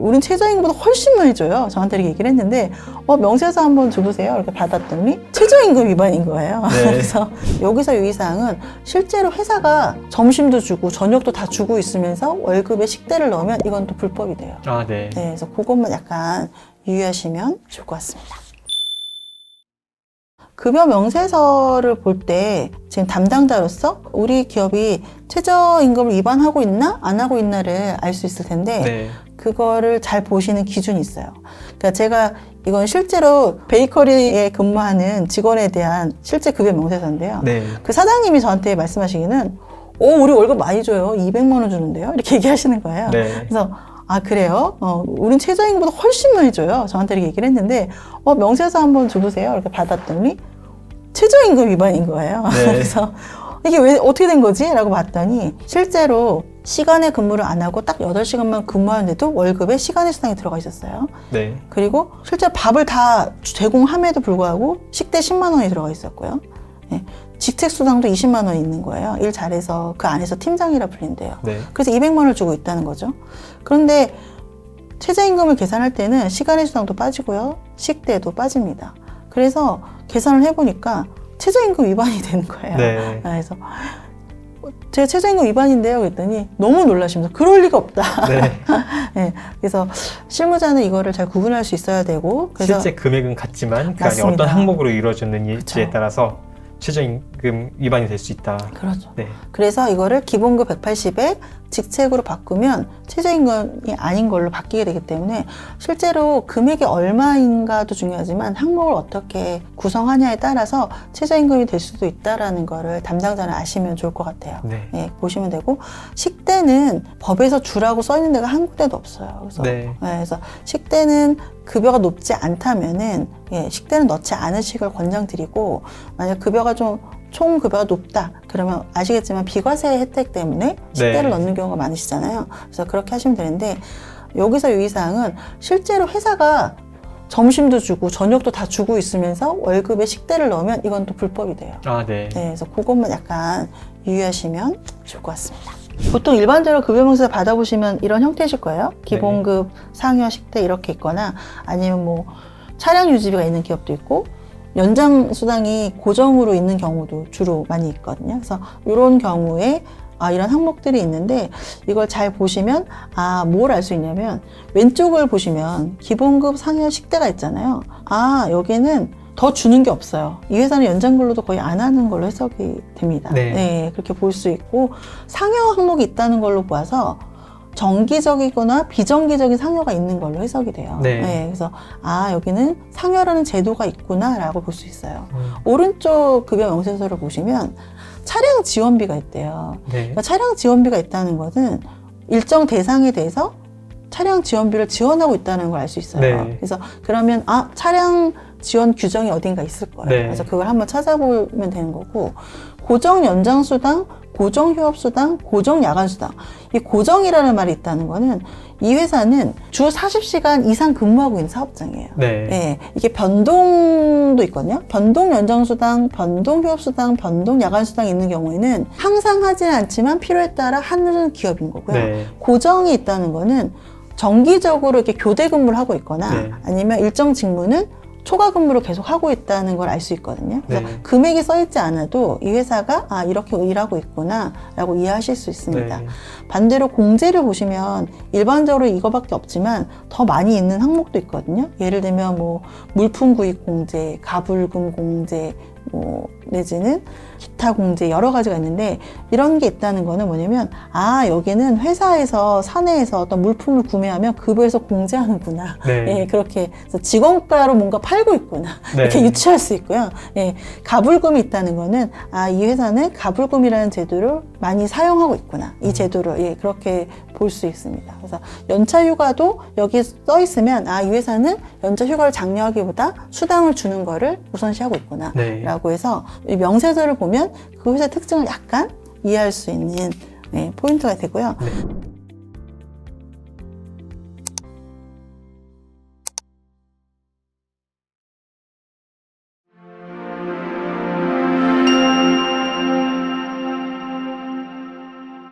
우린 최저임금보다 훨씬 많이 줘요. 저한테 이렇게 얘기를 했는데 명세서 한번 줘보세요. 이렇게 받았더니 최저임금 위반인 거예요. 네. 그래서 여기서 유의사항은 실제로 회사가 점심도 주고 저녁도 다 주고 있으면서 월급에 식대를 넣으면 이건 또 불법이 돼요. 아, 네. 네, 그래서 그것만 약간 유의하시면 좋을 것 같습니다. 급여 명세서를 볼 때 지금 담당자로서 우리 기업이 최저임금을 위반하고 있나 안 하고 있나를 알 수 있을 텐데 네. 그거를 잘 보시는 기준이 있어요. 그러니까 제가 이건 실제로 베이커리에 근무하는 직원에 대한 실제 급여 명세서인데요. 네. 그 사장님이 저한테 말씀하시기는 우리 월급 많이 줘요. 200만 원 주는데요. 이렇게 얘기하시는 거예요. 네. 그래서 아 그래요? 우린 최저임금보다 훨씬 많이 줘요. 저한테 이렇게 얘기를 했는데 명세서 한번 줘보세요. 이렇게 받았더니 최저임금 위반인 거예요. 네. 그래서 이게 왜 어떻게 된 거지? 라고 봤더니 실제로 시간에 근무를 안 하고 딱 8시간만 근무하는데도 월급에 시간의 수당이 들어가 있었어요. 네. 그리고 실제 밥을 다 제공함에도 불구하고 식대 10만 원이 들어가 있었고요. 네. 직책수당도 20만 원 있는 거예요. 일 잘해서 그 안에서 팀장이라 불린대요. 네. 그래서 200만 원을 주고 있다는 거죠. 그런데 최저임금을 계산할 때는 시간의 수당도 빠지고요. 식대도 빠집니다. 그래서 계산을 해보니까 최저임금 위반이 되는 거예요. 네. 그래서 제가 최저임금 위반인데요 그랬더니 너무 놀라시면서 그럴 리가 없다. 네. 네, 그래서 실무자는 이거를 잘 구분할 수 있어야 되고 그래서 실제 금액은 같지만 그 안에 맞습니다. 어떤 항목으로 이루어졌는지에 그쵸. 따라서 최저임금 위반이 될 수 있다. 그렇죠. 네. 그래서 이거를 기본급 180에 직책으로 바꾸면 최저임금이 아닌 걸로 바뀌게 되기 때문에 실제로 금액이 얼마인가도 중요하지만 항목을 어떻게 구성하냐에 따라서 최저임금이 될 수도 있다는 거를 담당자는 아시면 좋을 것 같아요. 네. 네, 보시면 되고 식대는 법에서 주라고 써 있는 데가 한 군데도 없어요. 그래서, 네. 그래서 식대는 급여가 높지 않다면은 식대는 넣지 않으시길 권장드리고 만약 급여가 총 급여가 높다 그러면 아시겠지만 비과세 혜택 때문에 식대를 네. 넣는 경우가 많으시잖아요. 그래서 그렇게 하시면 되는데 여기서 유의사항은 실제로 회사가 점심도 주고 저녁도 다 주고 있으면서 월급에 식대를 넣으면 이건 또 불법이 돼요. 아, 네. 네, 그래서 그것만 약간 유의하시면 좋을 것 같습니다. 보통 일반적으로 급여명세서 받아보시면 이런 형태이실 거예요. 기본급, 상여, 식대 이렇게 있거나 아니면 뭐 차량 유지비가 있는 기업도 있고 연장 수당이 고정으로 있는 경우도 주로 많이 있거든요. 그래서 이런 경우에 이런 항목들이 있는데 이걸 잘 보시면 뭘 알 수 있냐면 왼쪽을 보시면 기본급, 상여, 식대가 있잖아요. 여기는 더 주는 게 없어요. 이 회사는 연장근로도 거의 안 하는 걸로 해석이 됩니다. 네. 네, 그렇게 볼 수 있고 상여 항목이 있다는 걸로 봐서 정기적이거나 비정기적인 상여가 있는 걸로 해석이 돼요. 네. 그래서 여기는 상여라는 제도가 있구나라고 볼 수 있어요. 오른쪽 급여 명세서를 보시면 차량 지원비가 있대요. 네. 그러니까 차량 지원비가 있다는 것은 일정 대상에 대해서 차량 지원비를 지원하고 있다는 걸 알 수 있어요. 네. 그래서 그러면 차량 지원 규정이 어딘가 있을 거예요. 네. 그래서 그걸 한번 찾아보면 되는 거고 고정 연장 수당, 고정 휴업 수당, 고정 야간 수당. 이 고정이라는 말이 있다는 거는 이 회사는 주 40시간 이상 근무하고 있는 사업장이에요. 네. 네, 이게 변동도 있거든요. 변동 연장 수당, 변동 휴업 수당, 변동 야간 수당이 있는 경우에는 항상 하지는 않지만 필요에 따라 하는 기업인 거고요. 네. 고정이 있다는 거는 정기적으로 이렇게 교대 근무를 하고 있거나 네. 아니면 일정 직무는 초과 근무를 계속 하고 있다는 걸 알 수 있거든요. 그래서 네. 금액이 써 있지 않아도 이 회사가 이렇게 일하고 있구나 라고 이해하실 수 있습니다. 네. 반대로 공제를 보시면 일반적으로 이거밖에 없지만 더 많이 있는 항목도 있거든요. 예를 들면 뭐 물품 구입 공제, 가불금 공제, 내지는 기타 공제 여러 가지가 있는데 이런 게 있다는 거는 뭐냐면 여기는 회사에서 사내에서 어떤 물품을 구매하면 급여에서 공제하는구나. 네. 그렇게 해서 직원가로 뭔가 팔고 있구나. 네. 이렇게 유추할 수 있고요. 가불금이 있다는 거는 이 회사는 가불금이라는 제도를 많이 사용하고 있구나. 이 제도를 그렇게 볼 수 있습니다. 그래서 연차 휴가도 여기 써 있으면 이 회사는 연차 휴가를 장려하기보다 수당을 주는 거를 우선시하고 있구나. 네. 라고 해서 이 명세서를 보면 그 회사의 특징을 약간 이해할 수 있는 포인트가 되고요. 네.